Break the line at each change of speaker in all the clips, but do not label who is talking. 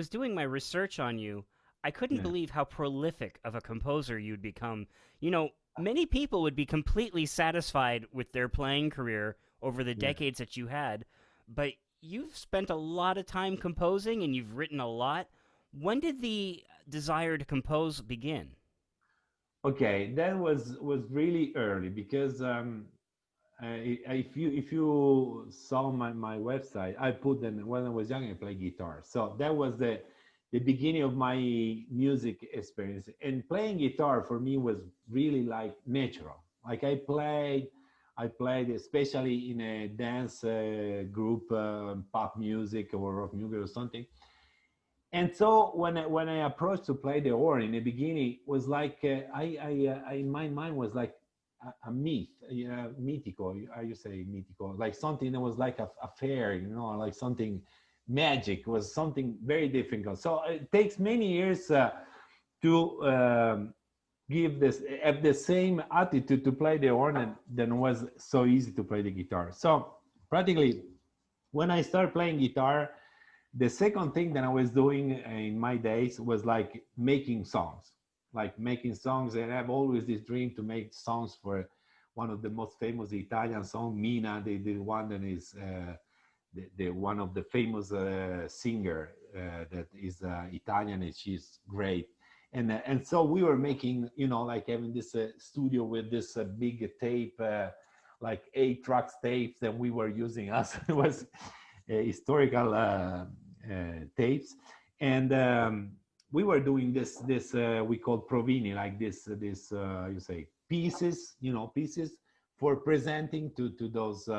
was doing my research on you, I couldn't
Yeah,
believe how prolific of a composer you'd become. You know, many people would be completely satisfied with their playing career over the
yeah.
decades that you had, but you've spent a lot of time composing and you've written a lot. When did the desire to compose begin?
Okay, that was really early because if you saw my website, I put them when I was young. I played guitar, so that was the beginning of my music experience. And playing guitar for me was really like natural. Like I played especially in a dance group, pop music or rock music or something. And so when I approached to play the horn in the beginning, was like in my mind was like a myth, you know, mythical. How you say mythical? Like something that was like a fair, you know, like something magic, was something very difficult. So it takes many years to give this have the same attitude to play the horn than it was so easy to play the guitar. So practically when I started playing guitar, the second thing that I was doing in my days was like making songs. And I have always this dream to make songs for one of the most famous Italian songs, Mina, the one that is the one of the famous singer that is Italian, and she's great. And so we were making, you know, like having this studio with this big tape, like 8 tracks tapes that we were using us. It was historical tapes, and we were doing this we called provini, like this you say pieces, you know, pieces for presenting to those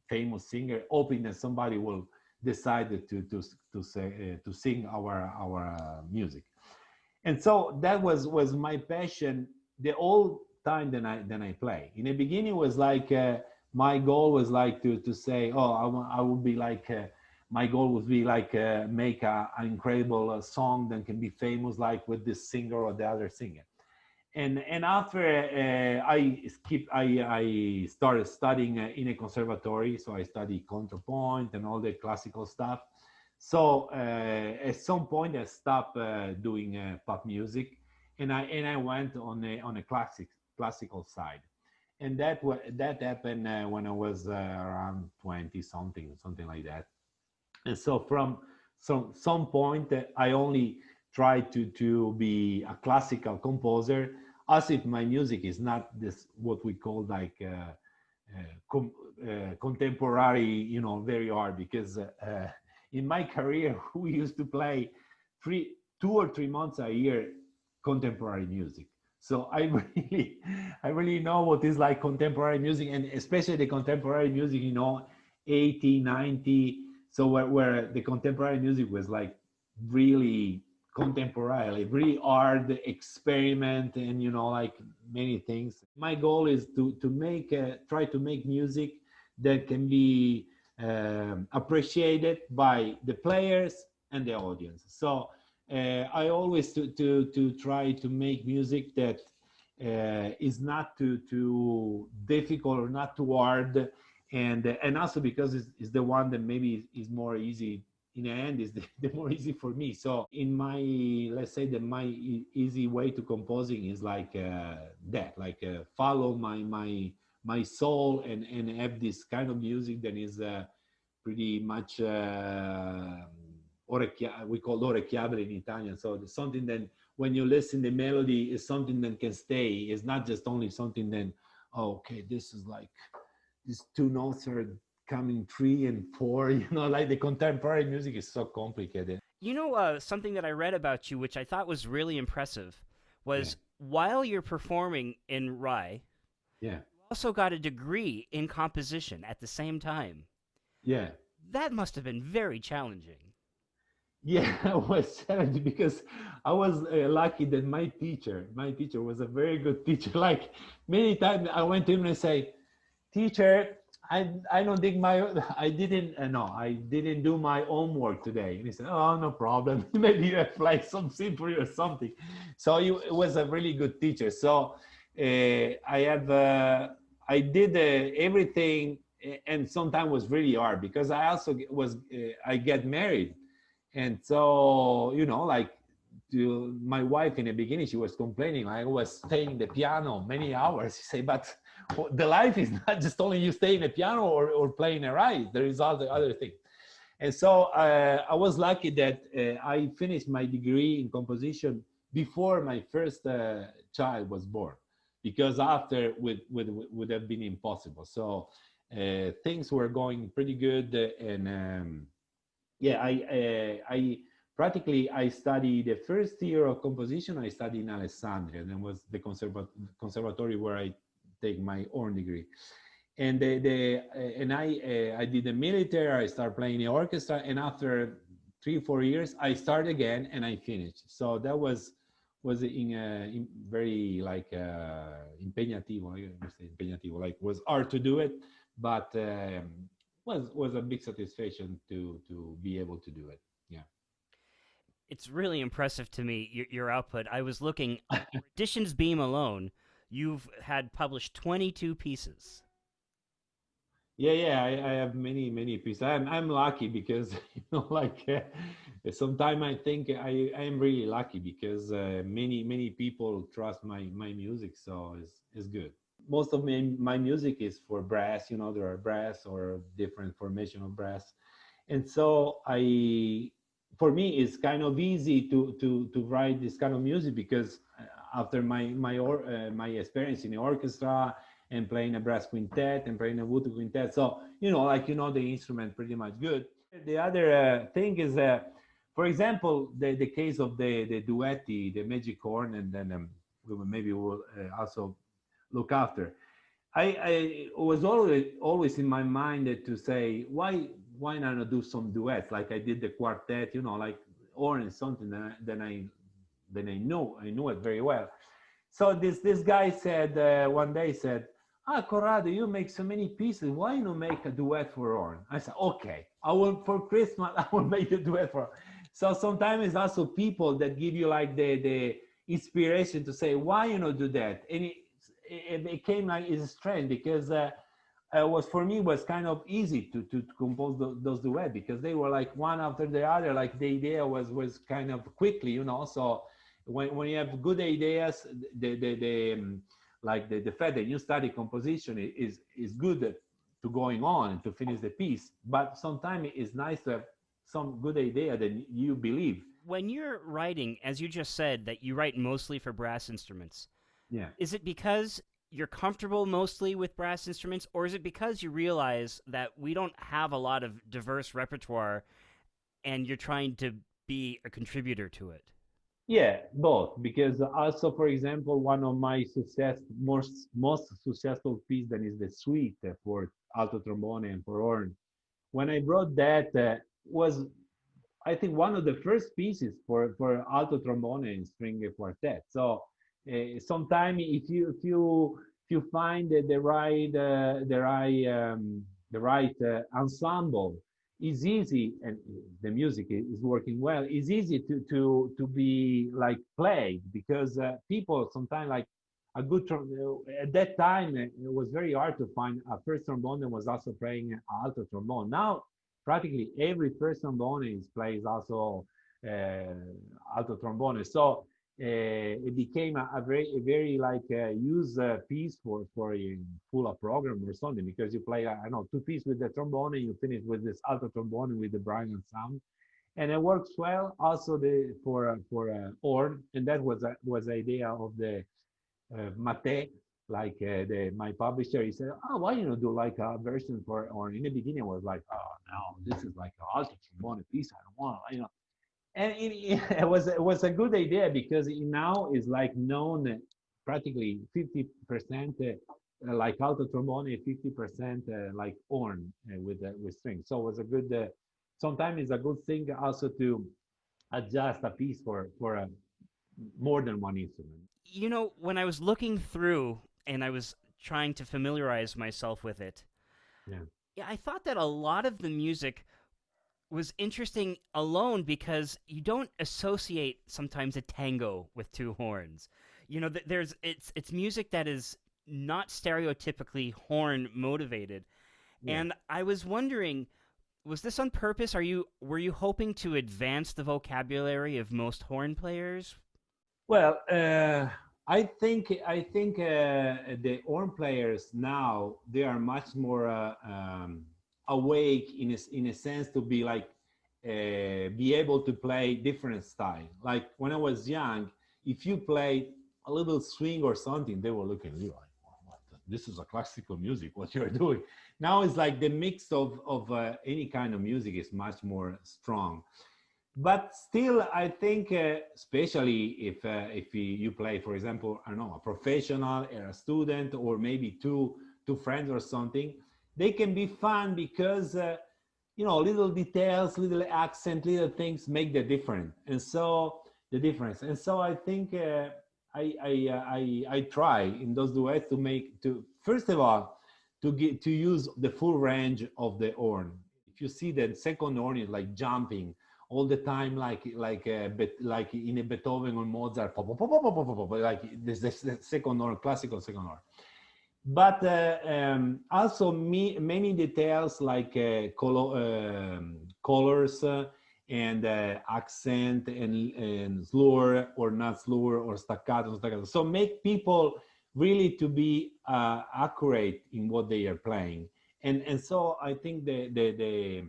famous singer, hoping that somebody will decide to say to sing our music. And so that was my passion the whole time that I play. In the beginning, it was like my goal was like to say, oh, I would be like. My goal would be like make an incredible song that can be famous, like with this singer or the other singer. And after I started studying in a conservatory, so I studied contrapoint and all the classical stuff. So at some point I stopped doing pop music, and I went on a classical side. And that happened when I was around 20 something like that. And so from some point I only try to be a classical composer, as if my music is not this what we call like com, contemporary, you know, very hard, because in my career we used to play 2 or 3 months a year contemporary music. So I really know what is like contemporary music, and especially the contemporary music, you know, 80, 90. So where the contemporary music was like really contemporary, like really hard experiment, and you know, like many things. My goal is to make try to make music that can be appreciated by the players and the audience. So I always to try to make music that is not too difficult or not too hard, and also because it's the one that maybe is more easy in the end, is the more easy for me. So in my, let's say that my easy way to composing is like that, like follow my soul, and have this kind of music that is pretty much we call orecchiabile in Italian. So something that when you listen the melody is something that can stay. It's not just only something that, oh, okay, this is like these two notes are coming 3 and 4. You know, like the contemporary music is so complicated.
You know, something that I read about you, which I thought was really impressive,
Yeah,
was while you're performing in Rye,
yeah,
you also got a degree in composition at the same time.
yeah.
That must have been very challenging.
Yeah, I was challenged because I was lucky that my teacher was a very good teacher. Like many times I went to him and say, teacher, I don't think I didn't no, I didn't do my homework today. And he said, oh, no problem. Maybe you have like some symphony or something. So it was a really good teacher. So I did everything, and sometimes was really hard because I also I get married, And so, like, my wife in the beginning, she was complaining. I was playing the piano many hours. She said, but the life is not just only you staying the piano or playing a ride. There is other thing. And so I was lucky that I finished my degree in composition before my first child was born, because after would have been impossible. So things were going pretty good, and yeah, I practically I studied the first year of composition. I studied in Alessandria, and it was the conservatory where I take my own degree. And I did the military. I started playing the orchestra, and after 3 4 years, I started again and I finished. So that was in very like impegnativo. I understand impegnativo, like was hard to do it, but was a big satisfaction to be able to do it. Yeah.
It's really impressive to me, your output. I was looking, for Editions Beam alone, you've had published 22 pieces.
Yeah. I have many pieces. I'm lucky because like sometimes I think I am really lucky because many people trust my music, so it's good. Most of my music is for brass. There are brass or different formation of brass, and so for me it's kind of easy to write this kind of music because after my experience in the orchestra and playing a brass quintet and playing a wood quintet, so like the instrument pretty much good. The other thing is for example the case of the duetti, the magic horn, and then maybe we'll also look after. I was always in my mind to say why not do some duets like I did the quartet, like or in something that I knew it very well. So this guy said one day said, Corrado, you make so many pieces. Why not make a duet for horn? I said, okay, I will for Christmas. I will make a duet for. So sometimes it's also people that give you like the inspiration to say why do that, and it became like it's a trend because was for me was kind of easy to compose those duets because they were like one after the other. Like the idea was kind of quickly, So when you have good ideas, like the fact that you study composition is good to going on and to finish the piece. But sometimes it's nice to have some good idea that you believe.
When you're writing, as you just said, that you write mostly for brass instruments,
Yeah.
is it because you're comfortable mostly with brass instruments, or is it because you realize that we don't have a lot of diverse repertoire and you're trying to be a contributor to it?
Yeah, both. Because also, for example, one of my most successful piece that is the suite for alto trombone and for horn. When I brought that was I think one of the first pieces for alto trombone and string quartet. So sometimes if you find the right ensemble, it's easy, and the music is working well. It's easy to be like played because people sometimes like a good at that time it was very hard to find a first trombone that was also playing alto trombone. Now practically every first trombone plays also alto trombone. So it became a very like use piece for a full of program or something because you play I don't know two pieces with the trombone and you finish with this alto trombone with the Brian sound, and it works well also the for horn, and that was the idea of the Mate, like my publisher, he said, "Oh, why you not do like a version for?" Or in the beginning, I was like, "Oh no, this is like an alto trombone piece. I don't want." And it was a good idea because it now is like known practically 50% like alto trombone, 50% like horn with strings. So it was a good. Sometimes it's a good thing also to adjust a piece for more than one instrument.
When I was looking through and I was trying to familiarize myself with it,
Yeah.
yeah, I thought that a lot of the music was interesting alone because you don't associate sometimes a tango with two horns. There's it's music that is not stereotypically horn motivated.
Yeah.
And I was wondering, Was this on purpose? Were you hoping to advance the vocabulary of most horn players?
Well, I think the horn players now they are much more awake in a sense to be like be able to play different style. Like when I was young, if you played a little swing or something, they were looking at you like, "What? This is a classical music. What you're doing?" Now it's like the mix of any kind of music is much more strong, but still I think especially if you play, for example, I don't know, a professional or a student or maybe two friends or something, they can be fun because little details, little accent, little things make the difference. And so I think I try in those duets to make to first of all to use the full range of the horn. If you see that second horn is like jumping all the time, like in a Beethoven or Mozart, like this the second horn, classical second horn. But also many details like colors and accent and slur or not slur or staccato. So make people really to be accurate in what they are playing. And so I think the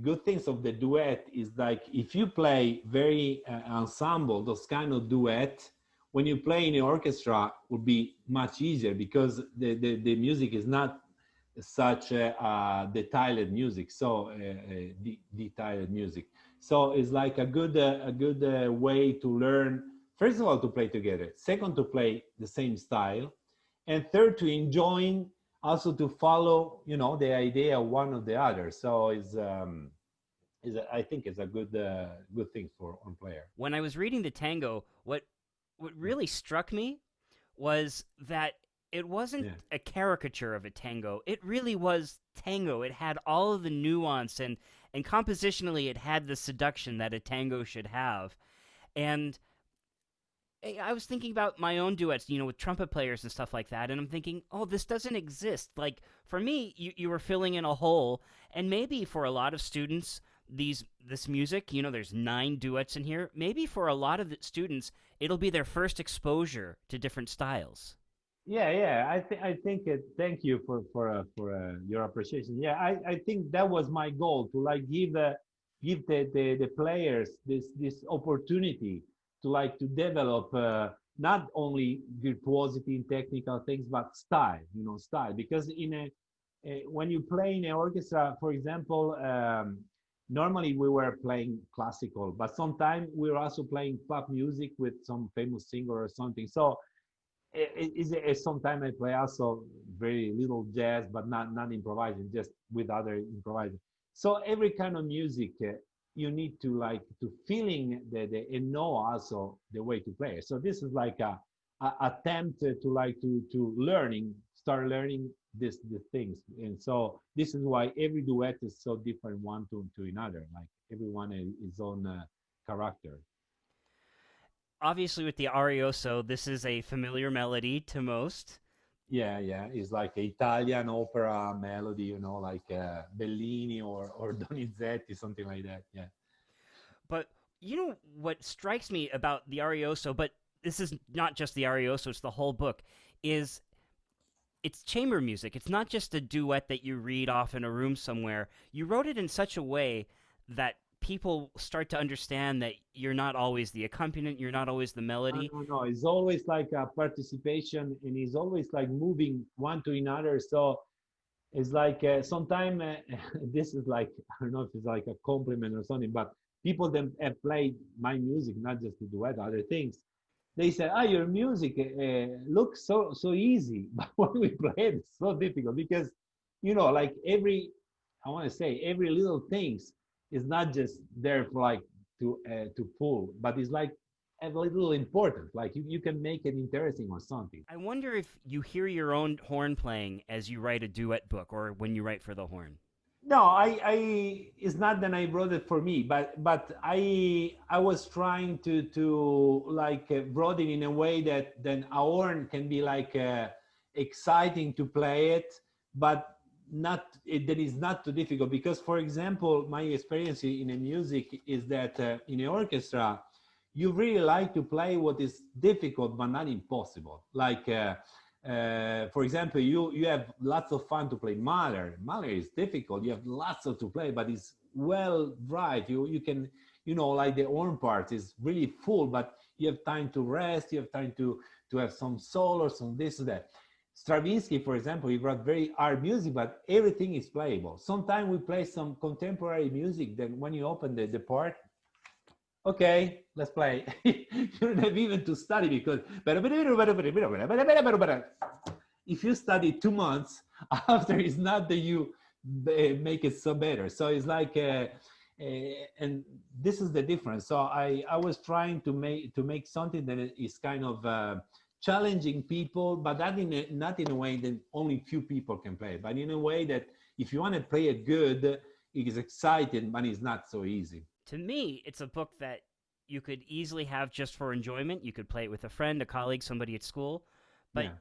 good things of the duet is like if you play very ensemble, those kind of duet, when you play in the orchestra would be much easier because the music is not such detailed music, so detailed music. So it's like a good way to learn, first of all, to play together, second, to play the same style, and third, to enjoying, also to follow the idea of one of the other. So I think it's a good thing for one player.
When I was reading the tango, what really struck me was that it wasn't
Yeah.
a caricature of a tango. It really was tango. It had all of the nuance and compositionally it had the seduction that a tango should have. And I was thinking about my own duets, with trumpet players and stuff like that, and I'm thinking, oh, this doesn't exist. Like for me, you were filling in a hole, and maybe for a lot of students, this music, there's 9 duets in here. Maybe for a lot of the students, it'll be their first exposure to different styles.
Yeah. I think thank you for your appreciation. Yeah, I think that was my goal, to like give the players this opportunity to like to develop not only virtuosity in technical things but style, because when you play in an orchestra, for example, normally we were playing classical, but sometimes we were also playing pop music with some famous singer or something. So sometimes I play also very little jazz, but not improvising, just with other improvisers. So every kind of music, you need to like to feeling and know also the way to play. So this is like a attempt to like to start learning the things. And so this is why every duet is so different one to another. Like everyone is his own character.
Obviously, with the Arioso, this is a familiar melody to most.
Yeah. It's like Italian opera melody, like Bellini or Donizetti, something like that. Yeah.
But what strikes me about the Arioso, but this is not just the Arioso, it's the whole book, is it's chamber music. It's not just a duet that you read off in a room somewhere. You wrote it in such a way that people start to understand that you're not always the accompaniment, you're not always the
No,
melody.
no, no. It's always like a participation, and it's always like moving one to another. So it's like sometimes this is like I don't know if it's like a compliment or something, but people that have played my music, not just the duet, other things, they say, "Ah, your music looks so easy," but when we play it, it's so difficult because like I want to say every little things is not just there for like to pull, but it's like a little important. Like you can make it interesting or something.
I wonder if you hear your own horn playing as you write a duet book or when you write for the horn.
No, it's not that I wrote it for me, but I was trying to like wrote it in a way that then a horn can be like exciting to play it, but that is not too difficult, because for example my experience in a music is that in an orchestra you really like to play what is difficult but not impossible, like for example you have lots of fun to play Mahler is difficult, you have lots of to play, but it's well right, you can, like the horn part is really full, but you have time to rest, you have time to have some solos, some this or that. Stravinsky, for example, he wrote very hard music, but everything is playable. Sometimes we play some contemporary music. Then when you open the part, okay, let's play. You don't have even to study, because if you study 2 months after, it's not that you make it so better. So it's like, and this is the difference. So I was trying to make something that is kind of challenging people, but not in a way that only few people can play, but in a way that if you want to play it good, it is exciting, but it's not so easy.
To me, it's a book that you could easily have just for enjoyment. You could play it with a friend, a colleague, somebody at school, but
Yeah.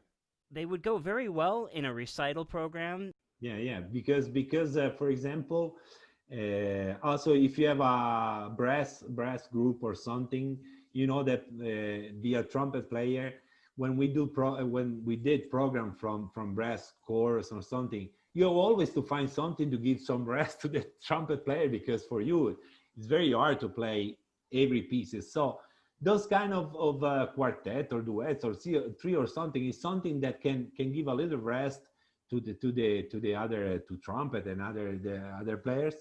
they would go very well in a recital program.
Yeah, because for example, also if you have a brass group or something, you know that be a trumpet player. When when we did program from brass chorus or something, you have always to find something to give some rest to the trumpet player, because for you it's very hard to play every pieces. So those kind of quartet or duets or three or something is something that can give a little rest to the other to trumpet and the other players,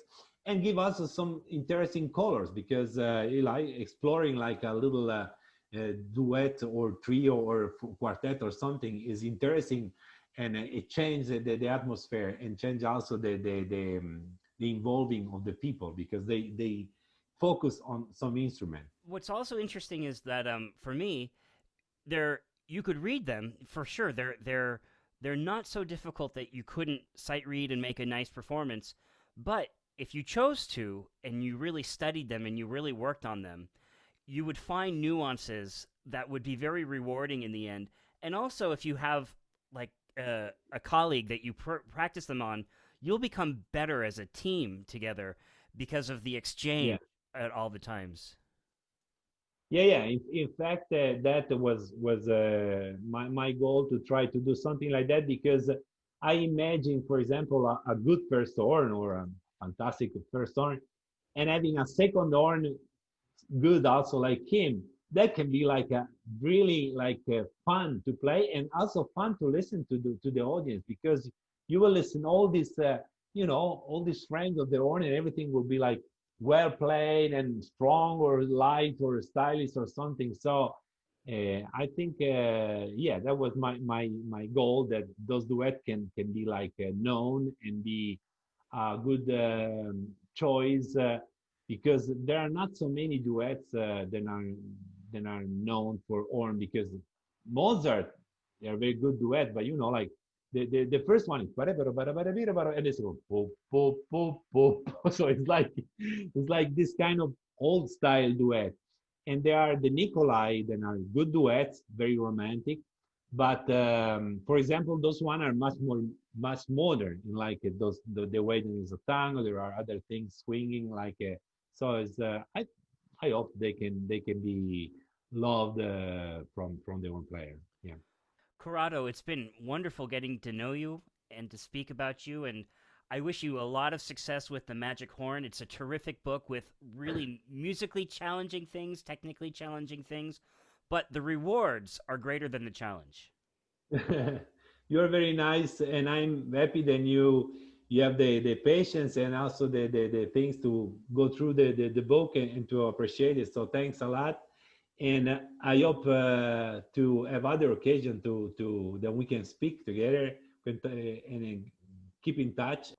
and give also some interesting colors, because you like exploring like a little duet or trio or quartet or something is interesting, and it changes the atmosphere, and change also the involving of the people, because they focus on some instrument.
What's also interesting is that for me, they're you could read them for sure. They're not so difficult that you couldn't sight read and make a nice performance. But if you chose to and you really studied them and you really worked on them, you would find nuances that would be very rewarding in the end. And also, if you have like a colleague that you practice them on, you'll become better as a team together because of the exchange
Yeah.
at all the times.
Yeah. In fact, that was my goal, to try to do something like that, because I imagine, for example, a good first horn or a fantastic first horn, and having a second horn good also like him. That can be like a really like fun to play, and also fun to listen to the audience, because you will listen all this all these strength of the horn, and everything will be like well played and strong or light or stylish or something. So I think yeah, that was my goal, that those duet can be like known and be a good choice, because there are not so many duets that are known for horn, because Mozart, they are very good duet, but like the first one is and it's go pop pop pop pop. So it's like this kind of old style duet, and there are the Nikolai that are good duets, very romantic. But for example, those one are much modern, like those the way there is a tango. There are other things swinging like so. I hope they can be loved from their own player. Yeah.
Corrado, it's been wonderful getting to know you and to speak about you, and I wish you a lot of success with The Magic Horn. It's a terrific book with really musically challenging things, technically challenging things, but the rewards are greater than the challenge.
You're very nice, and I'm happy that you have the patience and also the things to go through the book, and to appreciate it. So thanks a lot, and I hope to have other occasion to that we can speak together, and keep in touch.